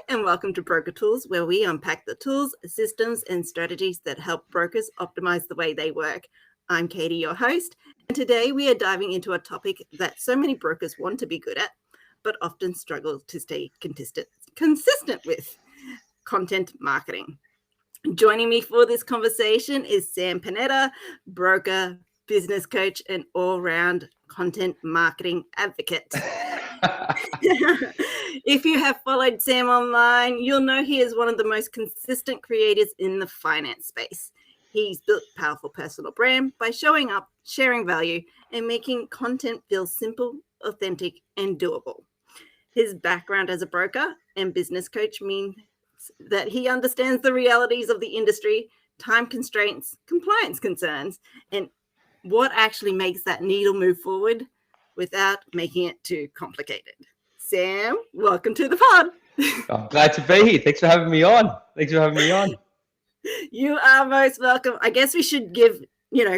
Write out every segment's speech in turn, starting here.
and welcome to BrokerTools, where we unpack the tools, systems, and strategies that help brokers optimize the way they work. I'm Katie, your host, and today we are diving into a topic that so many brokers want to be good at, but often struggle to stay consistent with: content marketing. Joining me for this conversation is Sam Panetta, broker, business coach, and all-round content marketing advocate. If you have followed Sam online, you'll know he is one of the most consistent creators in the finance space. He's built a powerful personal brand by showing up, sharing value, and making content feel simple, authentic, and doable. His background as a broker and business coach means that he understands the realities of the industry, time constraints, compliance concerns, and what actually makes that needle move forward without making it too complicated. Sam, welcome to the pod. I'm glad to be here. Thanks for having me on. You are most welcome. I guess we should give,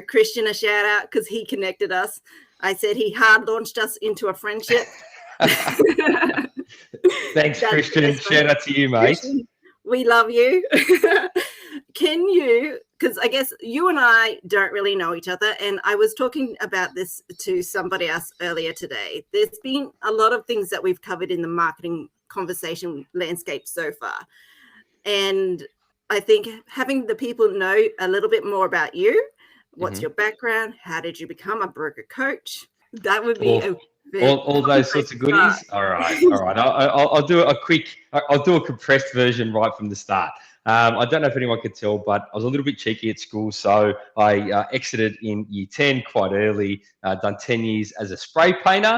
Christian a shout out because he connected us. I said he hard launched us into a friendship. Thanks, Christian. Shout out to you, mate. Christian, we love you. Can you, because I guess you and I don't really know each other, and I was talking about this to somebody else earlier today. There's been a lot of things that we've covered in the marketing conversation landscape so far. And I think having the people know a little bit more about you, what's your background, how did you become a broker coach? That would be all those sorts of goodies. All right. I'll do a compressed version right from the start. I don't know if anyone could tell, but I was a little bit cheeky at school, so I exited in year 10 quite early. Done 10 years as a spray painter,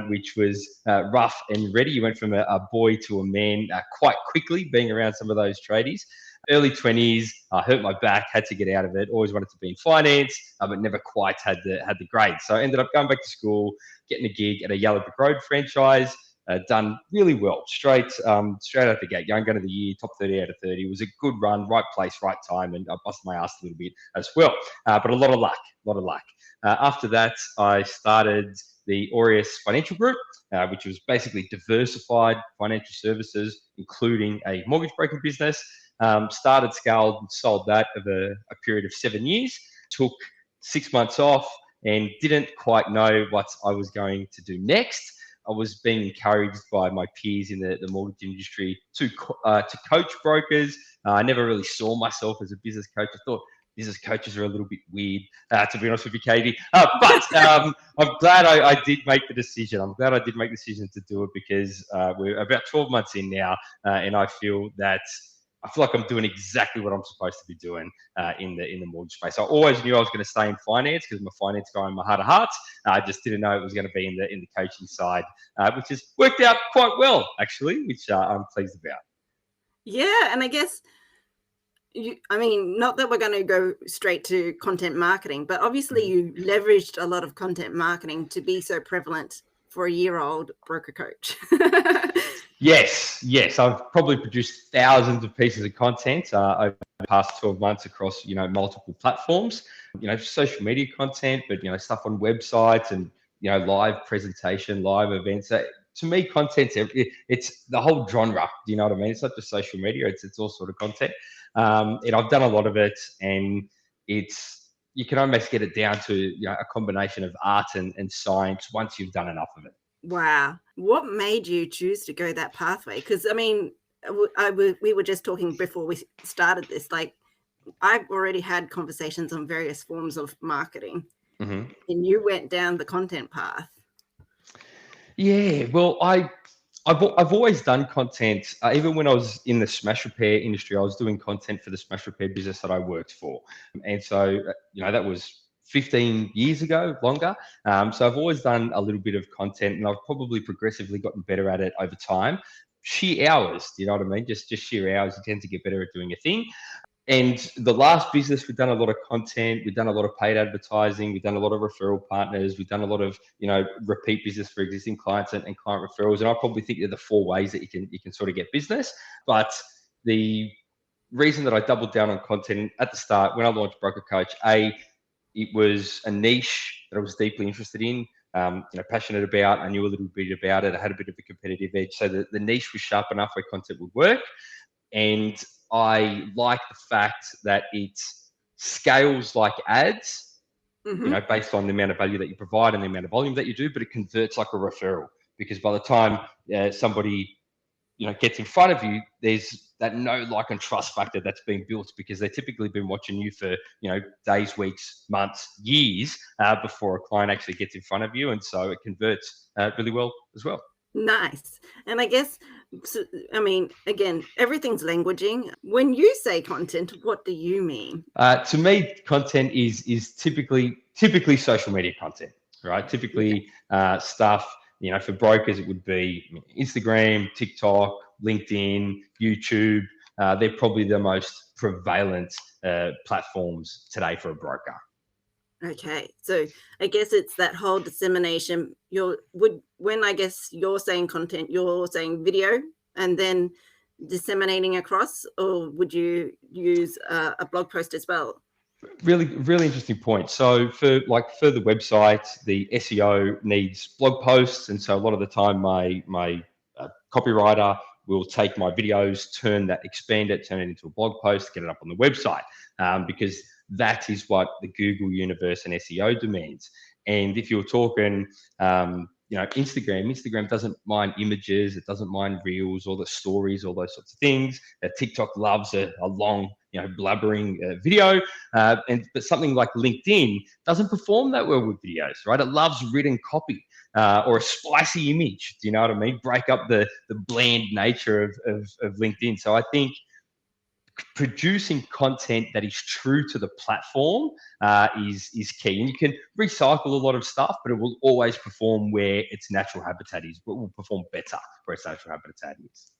which was rough and ready. You went from a boy to a man quite quickly, being around some of those tradies. Early 20s, I hurt my back, had to get out of it. Always wanted to be in finance, but never quite had the grades. So I ended up going back to school, getting a gig at a Yellow Brick Road franchise. Done really well, straight out the gate. Young gun of the year, top 30 out of 30. It was a good run, right place, right time, and I busted my ass a little bit as well. But a lot of luck. After that, I started the Aureus Financial Group, which was basically diversified financial services, including a mortgage broking business. Started, scaled, and sold that over a period of 7 years. Took 6 months off and didn't quite know what I was going to do next. I was being encouraged by my peers in the mortgage industry to coach brokers. I never really saw myself as a business coach. I thought business coaches are a little bit weird, to be honest with you, Katie. But I'm glad I did make the decision. I'm glad I did make the decision to do it because we're about 12 months in now, and I feel like I'm doing exactly what I'm supposed to be doing in the mortgage space. I always knew I was going to stay in finance because I'm a finance guy in my heart of hearts. I just didn't know it was going to be in the coaching side, which has worked out quite well, actually, which I'm pleased about. Yeah, and I guess, not that we're going to go straight to content marketing, but obviously you leveraged a lot of content marketing to be so prevalent for a year-old broker coach. Yes. I've probably produced thousands of pieces of content over the past 12 months across, multiple platforms, social media content, but, stuff on websites and, live presentation, live events. To me, content, it's the whole genre. Do you know what I mean? It's not just social media. It's all sort of content. And I've done a lot of it, and you can almost get it down to, a combination of art and science once you've done enough of it. Wow. What made you choose to go that pathway? Because, we were just talking before we started this, like I've already had conversations on various forms of marketing, and you went down the content path. Yeah, well, I've always done content. Even when I was in the smash repair industry, I was doing content for the smash repair business that I worked for. And so, that was 15 years ago, longer. So I've always done a little bit of content, and I've probably progressively gotten better at it over time. Sheer hours, do you know what I mean? Just sheer hours, you tend to get better at doing a thing. And the last business, we've done a lot of content, we've done a lot of paid advertising, we've done a lot of referral partners, we've done a lot of, repeat business for existing clients and client referrals. And I probably think they're the 4 ways that you can sort of get business. But the reason that I doubled down on content at the start when I launched Broker Coach, it was a niche that I was deeply interested in. passionate about. I knew a little bit about it. I had a bit of a competitive edge, so the niche was sharp enough where content would work. And I like the fact that it scales like ads, based on the amount of value that you provide and the amount of volume that you do, but it converts like a referral, because by the time somebody gets in front of you, there's that know, like, and trust factor that's been built, because they've typically been watching you for days, weeks, months, years before a client actually gets in front of you, and so it converts really well as well. Nice. And I guess, again, everything's languaging. When you say content, what do you mean? To me, content is typically social media content, right? Typically stuff, for brokers, it would be Instagram, TikTok, LinkedIn, YouTube. They're probably the most prevalent platforms today for a broker. Okay, so I guess it's that whole dissemination. When I guess you're saying content, you're saying video and then disseminating across, or would you use a blog post as well? Really, really interesting point. So for the website, the SEO needs blog posts, and so a lot of the time, my copywriter will take my videos, expand it, turn it into a blog post, get it up on the website, because that is what the Google universe and SEO demands. And if you're talking, Instagram doesn't mind images, it doesn't mind reels, or the stories, all those sorts of things. TikTok loves a long, blabbering video, but something like LinkedIn doesn't perform that well with videos, right? It loves written copy or a spicy image. Do you know what I mean? Break up the bland nature of LinkedIn. So I think producing content that is true to the platform is key. And you can recycle a lot of stuff, but it will always perform where its natural habitat is. But it will perform better where its natural habitat is.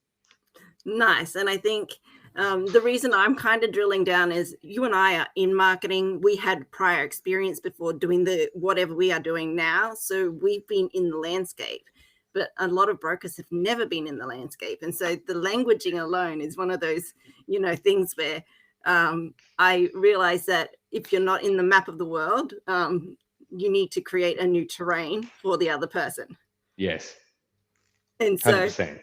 Nice. And I think the reason I'm kind of drilling down is you and I are in marketing. We had prior experience before doing whatever we are doing now. So we've been in the landscape. But a lot of brokers have never been in the landscape. And so the languaging alone is one of those, things where I realize that if you're not in the map of the world, you need to create a new terrain for the other person. Yes. And so 100%.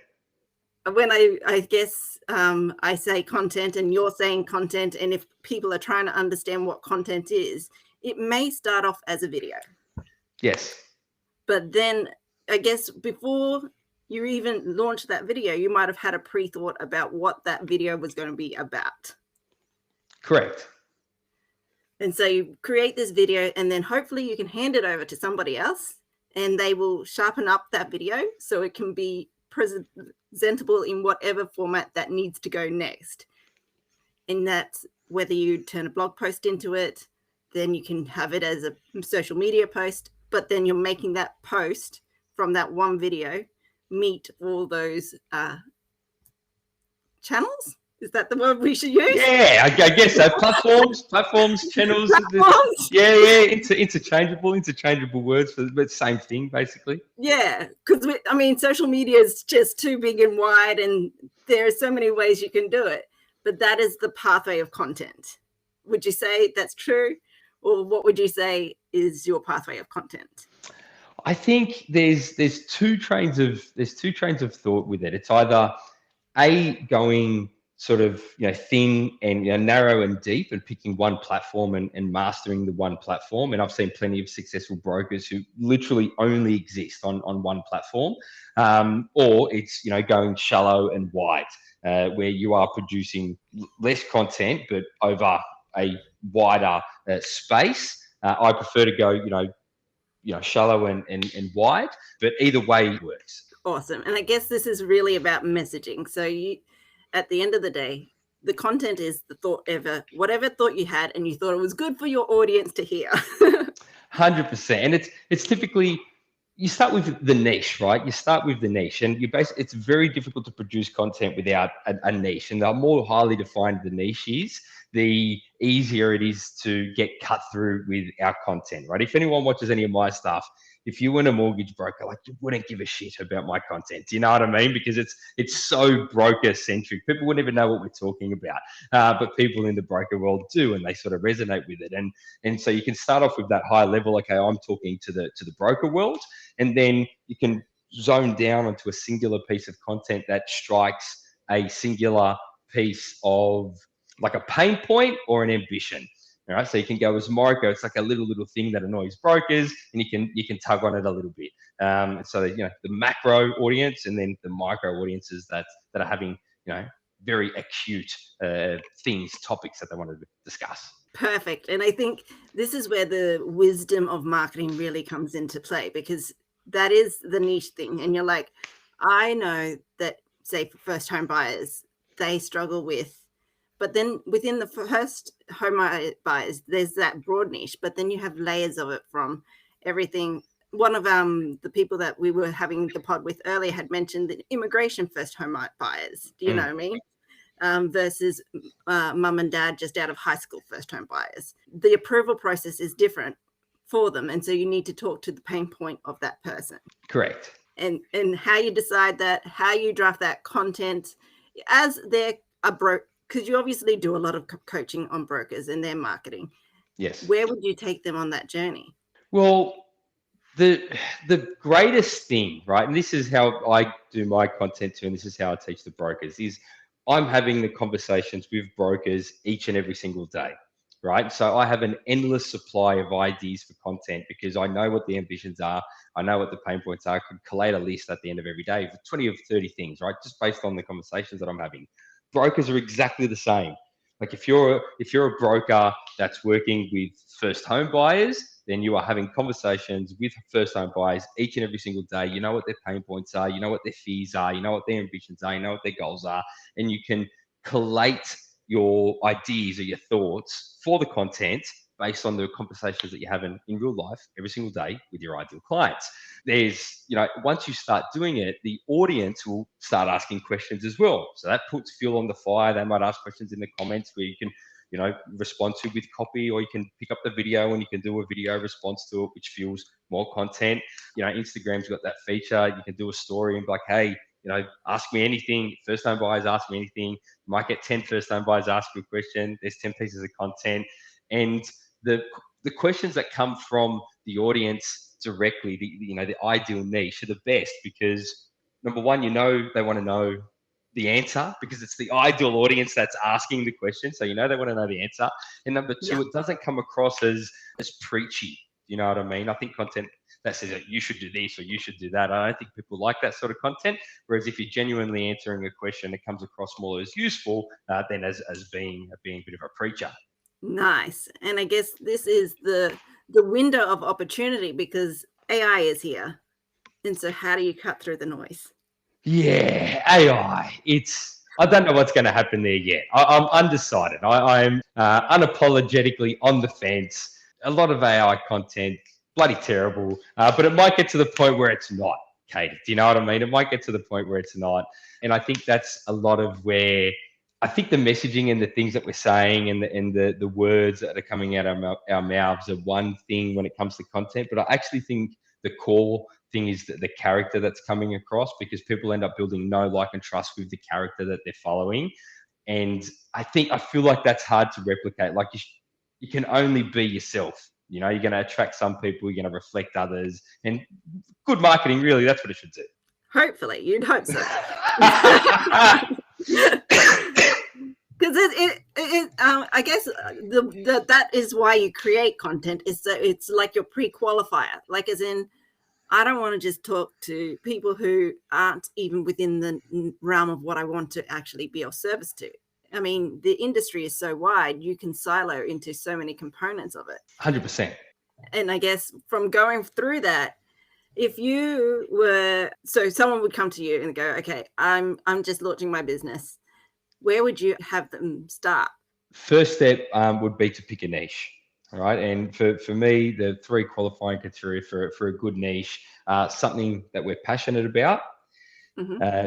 When I guess I say content and you're saying content, and if people are trying to understand what content is, it may start off as a video. Yes. But then I guess before you even launch that video, you might have had a pre-thought about what that video was going to be about. Correct. And so you create this video, and then hopefully you can hand it over to somebody else, and they will sharpen up that video so it can be presentable in whatever format that needs to go next. And that's whether you turn a blog post into it, then you can have it as a social media post, but then you're making that post from that one video meet all those channels. Is that the word we should use? Yeah, I guess so. Platforms, channels. Yeah, interchangeable words for the same thing, basically. Yeah, because social media is just too big and wide, and there are so many ways you can do it. But that is the pathway of content. Would you say that's true, or what would you say is your pathway of content? I think there's two trains of thought with it. It's either going sort of thin and narrow and deep, and picking one platform and mastering the one platform. And I've seen plenty of successful brokers who literally only exist on one platform, or it's going shallow and wide, where you are producing less content but over a wider space. I prefer to go shallow and wide, but either way works. Awesome. And I guess this is really about messaging. So at the end of the day, the content is whatever thought you had, and you thought it was good for your audience to hear. 100%. And it's typically, you start with the niche, right? You start with the niche, and it's very difficult to produce content without a niche. And the more highly defined the niche is, the easier it is to get cut through with our content, right? If anyone watches any of my stuff, if you weren't a mortgage broker, like you wouldn't give a shit about my content. Do you know what I mean? Because it's so broker centric. People wouldn't even know what we're talking about, but people in the broker world do, and they sort of resonate with it. And so you can start off with that high level. Okay, I'm talking to the broker world, and then you can zone down onto a singular piece of content that strikes a singular piece of like a pain point or an ambition. All right, so you can go as micro. It's like a little thing that annoys brokers, and you can tug on it a little bit. So you know, the macro audience, and then the micro audiences that are having, you know, very acute topics that they want to discuss. Perfect. And I think this is where the wisdom of marketing really comes into play, because that is the niche thing. And you're like, I know that, say, for first home buyers, they struggle with, but then within the first home buyers, there's that broad niche, but then you have layers of it from everything. One of the people that we were having the pod with earlier had mentioned the immigration first home buyers. Do you know me? Versus mum and dad just out of high school first home buyers. The approval process is different for them. And so you need to talk to the pain point of that person. Correct. And how you decide that, how you draft that content as they're a broker, because you obviously do a lot of coaching on brokers and their marketing. Yes. Where would you take them on that journey? Well, the greatest thing, right, and this is how I do my content too, and this is how I teach the brokers, is I'm having the conversations with brokers each and every single day, right? So I have an endless supply of ideas for content because I know what the ambitions are. I know what the pain points are. I could collate a list at the end of every day for 20 or 30 things, right? Just based on the conversations that I'm having. Brokers are exactly the same. Like if you're a broker that's working with first home buyers, then you are having conversations with first home buyers each and every single day. You know what their pain points are, you know what their fears are, you know what their ambitions are, you know what their goals are, and you can collate your ideas or your thoughts for the content based on the conversations that you're having in real life every single day with your ideal clients. There's, you know, once you start doing it, the audience will start asking questions as well. So that puts fuel on the fire. They might ask questions in the comments where you can, you know, respond to with copy, or you can pick up the video and you can do a video response to it, which fuels more content. You know, Instagram's got that feature. You can do a story and be like, hey, you know, ask me anything. First time buyers ask me anything. You might get 10 first time buyers ask you a question. There's 10 pieces of content. And the questions that come from the audience directly, the ideal niche are the best because number one, you know, they want to know the answer because it's the ideal audience that's asking the question. So, you know, they want to know the answer. And number two, it doesn't come across as preachy. You know what I mean? I think content that says that you should do this or you should do that, I don't think people like that sort of content. Whereas if you're genuinely answering a question, it comes across more as useful than as being a bit of a preacher. Nice. And I guess this is the window of opportunity because AI is here. And so how do you cut through the noise? Yeah, AI. I don't know what's going to happen there yet. I'm undecided. I'm unapologetically on the fence. A lot of AI content, bloody terrible, but it might get to the point where it's not, Kate. Do you know what I mean? It might get to the point where it's not. And I think that's a lot of where I think the messaging and the things that we're saying and the words that are coming out of our mouths are one thing when it comes to content. But I actually think the core thing is the character that's coming across, because people end up building know, like, and trust with the character that they're following. And I feel like that's hard to replicate. Like you can only be yourself. You know, you're going to attract some people, you're going to reflect others, and good marketing, really, that's what it should do. Hopefully, you'd hope so. Because I guess that is why you create content, is that it's like your pre-qualifier. Like, as in, I don't want to just talk to people who aren't even within the realm of what I want to actually be of service to. I mean, the industry is so wide, you can silo into so many components of it. 100%. And I guess from going through that, if you were, so someone would come to you and go, okay, I'm just launching my business. Where would you have them start? First step would be to pick a niche. All right. And for me, the 3 qualifying criteria for a good niche, something that we're passionate about,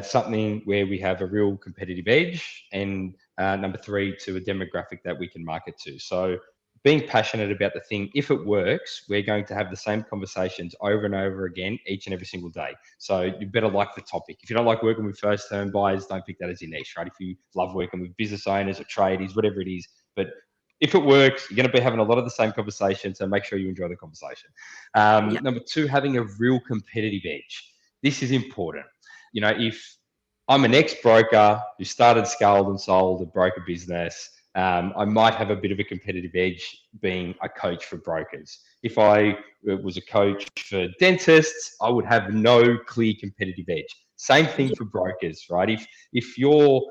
something where we have a real competitive edge, and number 3, to a demographic that we can market to. So being passionate about the thing. If it works, we're going to have the same conversations over and over again each and every single day. So you better like the topic. If you don't like working with first term buyers, don't pick that as your niche, right? If you love working with business owners or tradies, whatever it is, but if it works, you're going to be having a lot of the same conversations, so make sure you enjoy the conversation. Number two, having a real competitive edge. This is important. You know, if I'm an ex-broker who started, scaled and sold a broker business, I might have a bit of a competitive edge being a coach for brokers. If I was a coach for dentists, I would have no clear competitive edge. Same thing for brokers, right? If you're,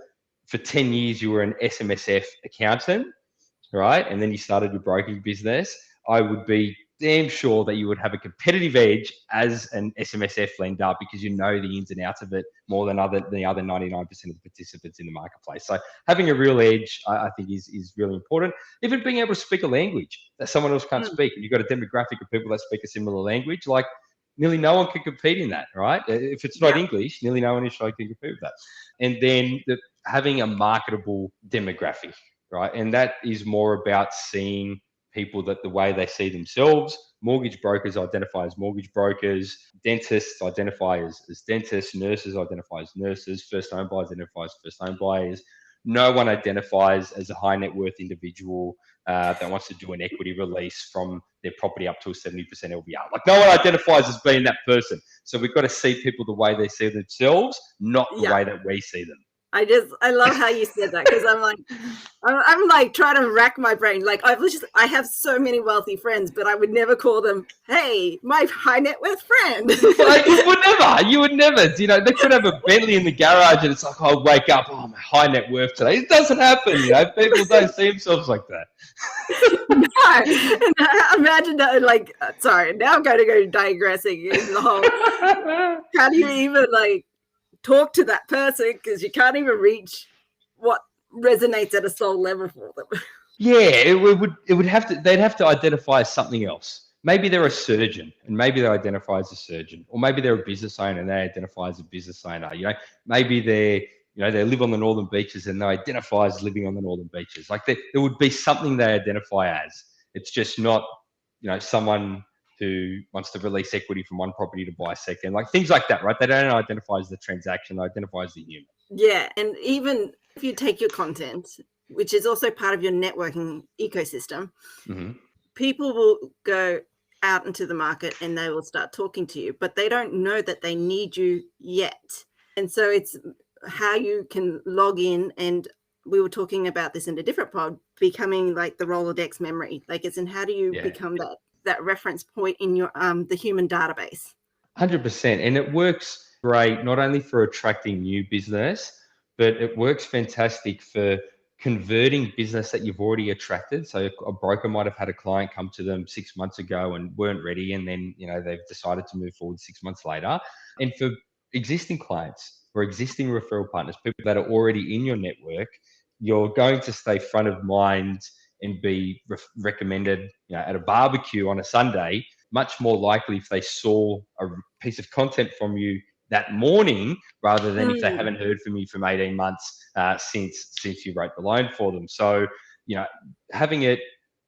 for 10 years, you were an SMSF accountant, right? And then you started your broking business, I would be damn sure that you would have a competitive edge as an SMSF lender because you know the ins and outs of it more than the other 99% of the participants in the marketplace. So having a real edge, I think, is really important. Even being able to speak a language that someone else can't speak, and you've got a demographic of people that speak a similar language, like nearly no one can compete in that, right? If it's not English, nearly no one in Australia can compete with that. And then having a marketable demographic, right? And that is more about seeing people that the way they see themselves. Mortgage brokers identify as mortgage brokers, dentists identify as dentists, nurses identify as nurses, first home buyers identify as first home buyers. No one identifies as a high net worth individual that wants to do an equity release from their property up to a 70% LVR. Like, no one identifies as being that person. So we've got to see people the way they see themselves, not the way that we see them. I love how you said that, because I'm like trying to rack my brain. Like, I have so many wealthy friends, but I would never call them, hey, my high net worth friend. Like, you would never. You know, they could have a Bentley in the garage and it's like, I'll wake up, oh, my high net worth today. It doesn't happen, you know. People don't see themselves like that. No, imagine that, like, sorry, now I'm going to go digressing into the whole, how do you even, like, talk to that person, because you can't even reach what resonates at a soul level for them. Yeah, it would have to, they'd have to identify as something else. Maybe they're a surgeon and maybe they identify as a surgeon, or maybe they're a business owner and they identify as a business owner. You know, maybe they live on the northern beaches and they identify as living on the northern beaches. Like, there would be something they identify as. It's just not, you know, someone who wants to release equity from one property to buy a second, like things like that, right? They don't identify as the transaction, they identify as the human. Yeah, and even if you take your content, which is also part of your networking ecosystem, people will go out into the market and they will start talking to you, but they don't know that they need you yet. And so it's how you can log in, and we were talking about this in a different pod, becoming like the Rolodex memory. Like, it's in how do you become that reference point in your the human database. 100%. And it works great not only for attracting new business, but it works fantastic for converting business that you've already attracted. So a broker might have had a client come to them 6 months ago and weren't ready, and then, you know, they've decided to move forward 6 months later. And for existing clients or existing referral partners, people that are already in your network, you're going to stay front of mind and be recommended, you know, at a barbecue on a Sunday, much more likely if they saw a piece of content from you that morning, rather than if they haven't heard from you from 18 months since you wrote the loan for them. So, you know, having it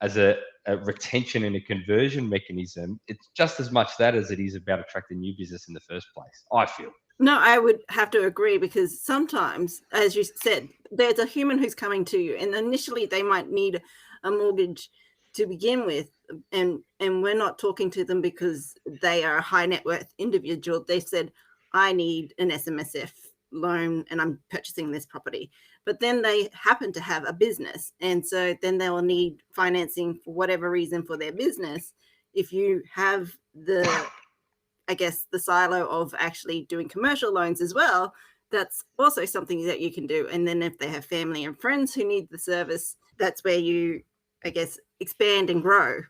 as a retention and a conversion mechanism, it's just as much that as it is about attracting new business in the first place, I feel. No, I would have to agree, because sometimes, as you said, there's a human who's coming to you, and initially they might need a mortgage to begin with, and we're not talking to them because they are a high net worth individual. They said, I need an SMSF loan and I'm purchasing this property. But then they happen to have a business, and so then they will need financing for whatever reason for their business. If you have the silo of actually doing commercial loans as well, that's also something that you can do. And then if they have family and friends who need the service, that's where you, expand and grow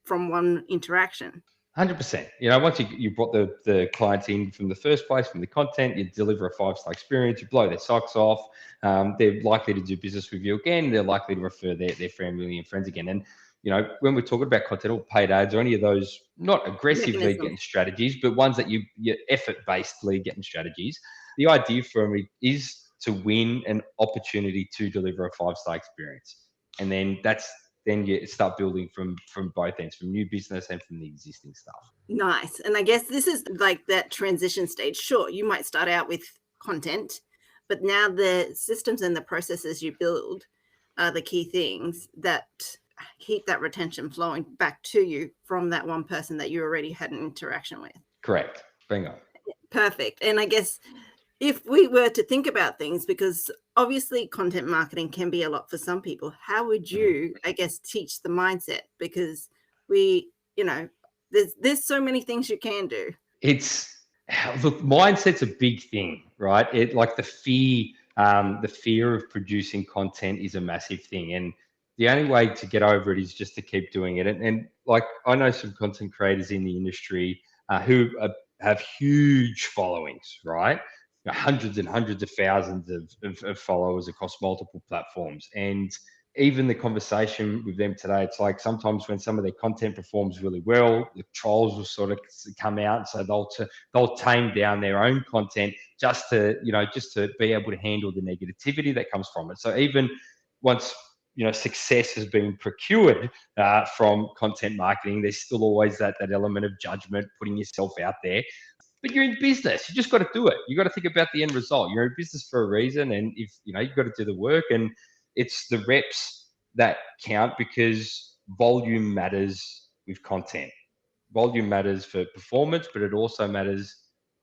from one interaction. 100%. You know, once you brought the clients in from the first place, from the content, you deliver a 5-star experience, you blow their socks off. They're likely to do business with you again. They're likely to refer their family and friends again. And, you know, when we're talking about content or paid ads or any of those, not aggressive lead getting strategies, but ones that you effort-based lead getting strategies, the idea for me is to win an opportunity to deliver a 5-star experience. And then that's then you start building from both ends, from new business and from the existing stuff. Nice. And I guess this is like that transition stage. Sure, you might start out with content, but now the systems and the processes you build are the key things that keep that retention flowing back to you from that one person that you already had an interaction with. Correct. Bingo. Perfect. And I guess if we were to think about things, because obviously content marketing can be a lot for some people, how would you, I guess, teach the mindset? Because we, there's so many things you can do. Look, mindset's a big thing, right? Like the fear of producing content is a massive thing. And the only way to get over it is just to keep doing it. And like, I know some content creators in the industry who have huge followings, right? Hundreds and hundreds of thousands of followers across multiple platforms. And even the conversation with them today, it's like sometimes when some of their content performs really well, the trolls will sort of come out. So they'll tame down their own content just to be able to handle the negativity that comes from it. So even once success has been procured from content marketing, there's still always that element of judgment, putting yourself out there. But you're in business. You just got to do it. You got to think about the end result. You're in business for a reason, and if you've got to do the work, and it's the reps that count, because volume matters with content. Volume matters for performance, but it also matters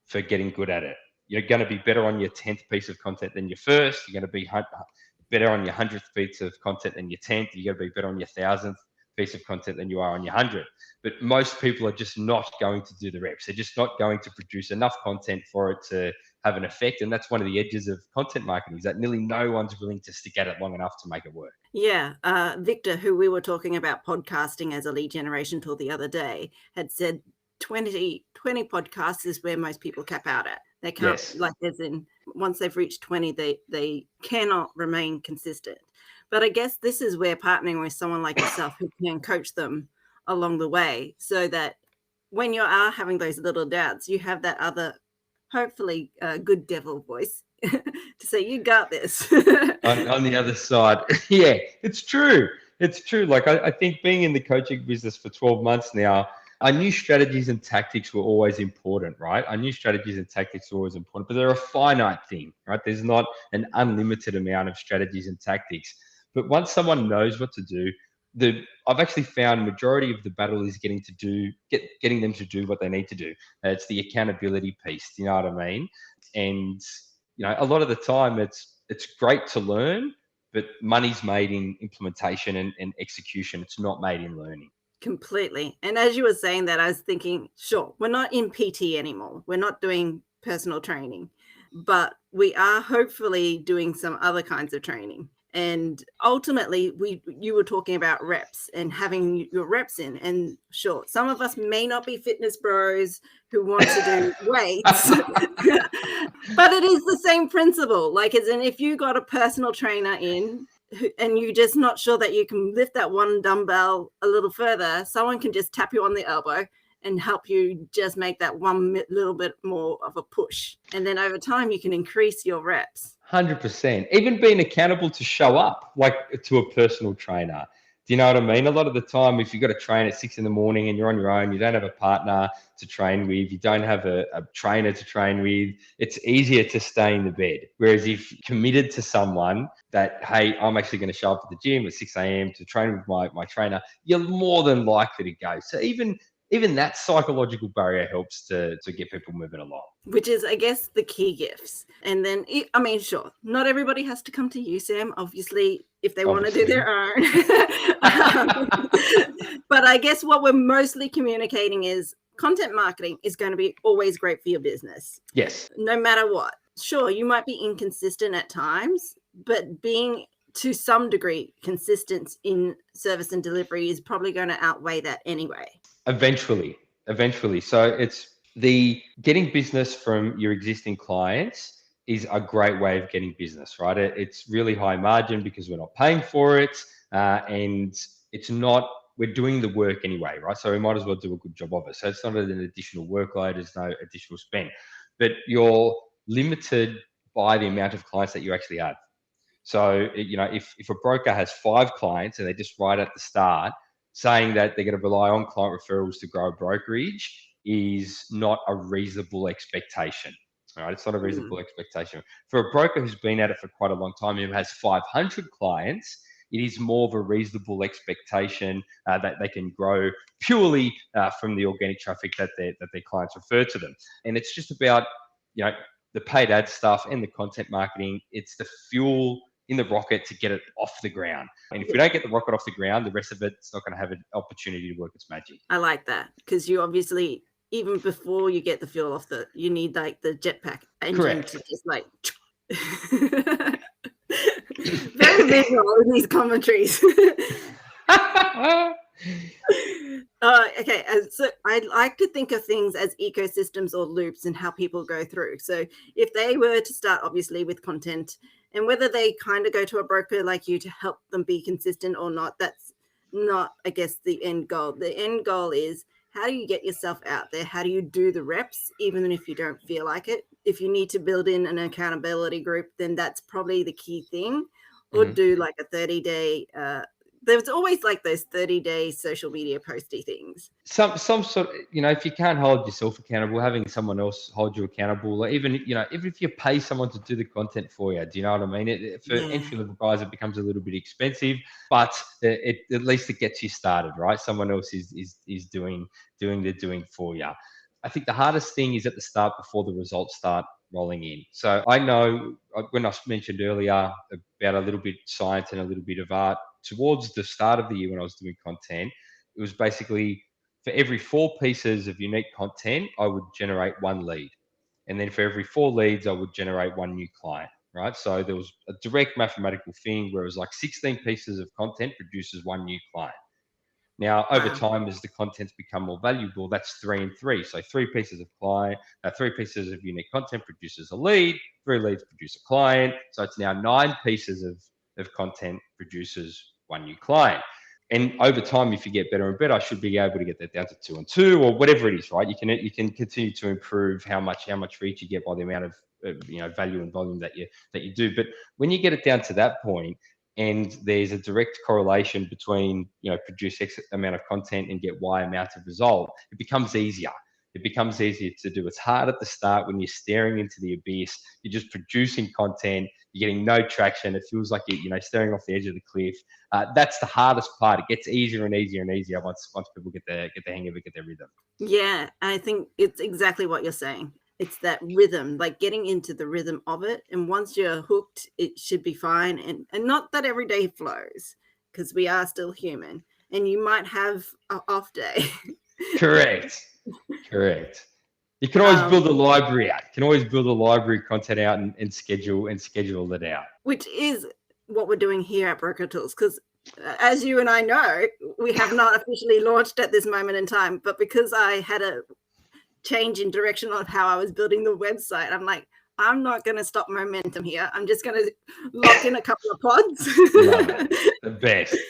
for getting good at it. You're going to be better on your 10th piece of content than your first. You're going to be better on your 100th piece of content than your 10th. You're going to be better on your 1,000th piece of content than you are on your 100th. But most people are just not going to do the reps. They're just not going to produce enough content for it to have an effect. And that's one of the edges of content marketing, is that nearly no one's willing to stick at it long enough to make it work. Yeah. Victor, who we were talking about podcasting as a lead generation tool the other day, had said 20 podcasts is where most people cap out at. They can't, Yes. like, as in, once they've reached 20, they cannot remain consistent. But I guess this is where partnering with someone like yourself who can coach them along the way, so that when you are having those little doubts, you have that other, hopefully, good devil voice to say, you got this. on the other side. Yeah, it's true. It's true. Like, I think being in the coaching business for 12 months now, I knew strategies and tactics were always important, right? I knew strategies and tactics were always important, but they're a finite thing, right? There's not an unlimited amount of strategies and tactics. But once someone knows what to do, I've actually found majority of the battle is getting them to do what they need to do. It's the accountability piece. Do you know what I mean? And a lot of the time it's great to learn, but money's made in implementation and execution. It's not made in learning. Completely. And as you were saying that, I was thinking, sure, we're not in PT anymore. We're not doing personal training, but we are hopefully doing some other kinds of training. And ultimately, you were talking about reps and having your reps in. And sure, some of us may not be fitness bros who want to do weights, but it is the same principle. Like, as in, if you got a personal trainer in and you're just not sure that you can lift that one dumbbell a little further, someone can just tap you on the elbow and help you just make that one little bit more of a push. And then over time, you can increase your reps. 100%. Even being accountable to show up, like, to a personal trainer. Do you know what I mean? A lot of the time, if you've got to train at 6 a.m. and you're on your own, you don't have a partner to train with, you don't have a trainer to train with, it's easier to stay in the bed. Whereas if you're committed to someone that, hey, I'm actually going to show up at the gym at 6 a.m. to train with my trainer, you're more than likely to go. So even that psychological barrier helps to get people moving along. Which is, I guess, the key gifts. And then, I mean, sure, not everybody has to come to you, Sam, obviously, if they want to do their own. But I guess what we're mostly communicating is content marketing is going to be always great for your business. Yes. No matter what. Sure, you might be inconsistent at times, but being to some degree consistent in service and delivery is probably going to outweigh that anyway. Eventually. So it's the getting business from your existing clients is a great way of getting business, right? It's really high margin because we're not paying for it, and it's not, we're doing the work anyway, right? So we might as well do a good job of it. So it's not an additional workload, there's no additional spend, but you're limited by the amount of clients that you actually have. So, if a broker has 5 clients and they're just right at the start, saying that they're going to rely on client referrals to grow a brokerage is not a reasonable expectation. All right, it's not a reasonable expectation. For a broker who's been at it for quite a long time, who has 500 clients, it is more of a reasonable expectation that they can grow purely from the organic traffic that their clients refer to them. And it's just about, the paid ad stuff and the content marketing. It's the fuel in the rocket to get it off the ground. And if we don't get the rocket off the ground, the rest of it's not going to have an opportunity to work its magic. I like that, because you obviously, even before you get the fuel off you need like the jetpack engine. Correct. To just like very visual in these commentaries. Okay, so I like to think of things as ecosystems or loops and how people go through. So if they were to start obviously with content, and whether they kind of go to a broker like you to help them be consistent or not, that's not, I guess, the end goal. The end goal is, how do you get yourself out there? How do you do the reps, even if you don't feel like it? If you need to build in an accountability group, then that's probably the key thing. Or do like a 30-day, there's always like those 30-day social media posty things. Some sort of, if you can't hold yourself accountable, having someone else hold you accountable, or even, even if you pay someone to do the content for you, do you know what I mean? For entry-level guys, it becomes a little bit expensive, but at least it gets you started, right? Someone else is doing for you. I think the hardest thing is at the start, before the results start rolling in. So I know when I mentioned earlier about a little bit science and a little bit of art, towards the start of the year when I was doing content, it was basically for every 4 pieces of unique content, I would generate 1 lead. And then for every 4 leads, I would generate 1 new client, right? So there was a direct mathematical thing where it was like 16 pieces of content produces 1 new client. Now, over time, as the content's become more valuable, that's 3 and 3. So 3 pieces of unique content produces a lead, 3 leads produce a client. So it's now 9 pieces of content produces 1 new client. And over time, if you get better and better, I should be able to get that down to 2 and 2, or whatever it is, right? You can continue to improve how much reach you get by the amount of value and volume that you do. But when you get it down to that point, and there's a direct correlation between produce X amount of content and get Y amount of result, it becomes easier. It becomes easier to do. It's hard at the start when you're staring into the abyss. You're just producing content. You're getting no traction. It feels like you're staring off the edge of the cliff. That's the hardest part. It gets easier and easier and easier once people get the hang of it, get their rhythm. Yeah, I think it's exactly what you're saying. It's that rhythm, like getting into the rhythm of it. And once you're hooked, it should be fine. And not that every day flows, because we are still human. And you might have an off day. Correct. You can always build a library out. You can always build a library content out and schedule it out. Which is what we're doing here at BrokerTools, because as you and I know, we have not officially launched at this moment in time. But because I had a change in direction of how I was building the website, I'm like, I'm not going to stop momentum here. I'm just going to lock in a couple of pods. Love it.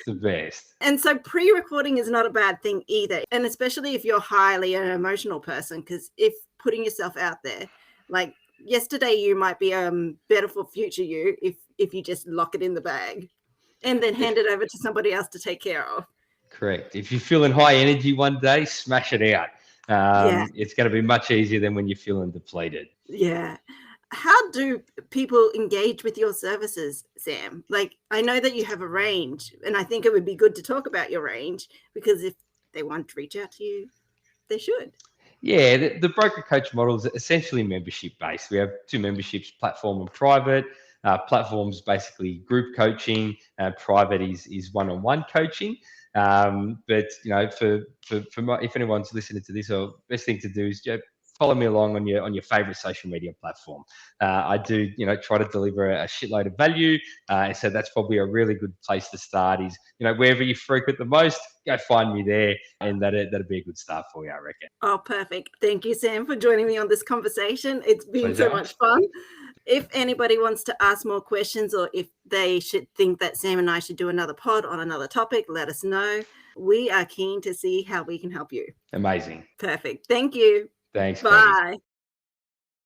The best. And so pre-recording is not a bad thing either. And especially if you're highly an emotional person, because if putting yourself out there, like yesterday, you might be better for future you if you just lock it in the bag and then hand it over to somebody else to take care of. Correct. If you're feeling high energy one day, smash it out. It's going to be much easier than when you're feeling depleted. Yeah. How do people engage with your services, Sam? Like, I know that you have a range, and I think it would be good to talk about your range, because if they want to reach out to you, they should. Yeah, the broker coach model is essentially membership based. We have 2 memberships, platform and private. Platform's basically group coaching, private is one-on-one coaching. But if anyone's listening to this, the best thing to do is follow me along on your favorite social media platform. I do try to deliver a shitload of value, so that's probably a really good place to start. Is wherever you frequent the most, go find me there, and that'd be a good start for you, I reckon. Oh, perfect. Thank you, Sam, for joining me on this conversation. It's been so much fun. If anybody wants to ask more questions, or if they should think that Sam and I should do another pod on another topic, let us know. We are keen to see how we can help you. Amazing. Perfect. Thank you. Thanks. Bye.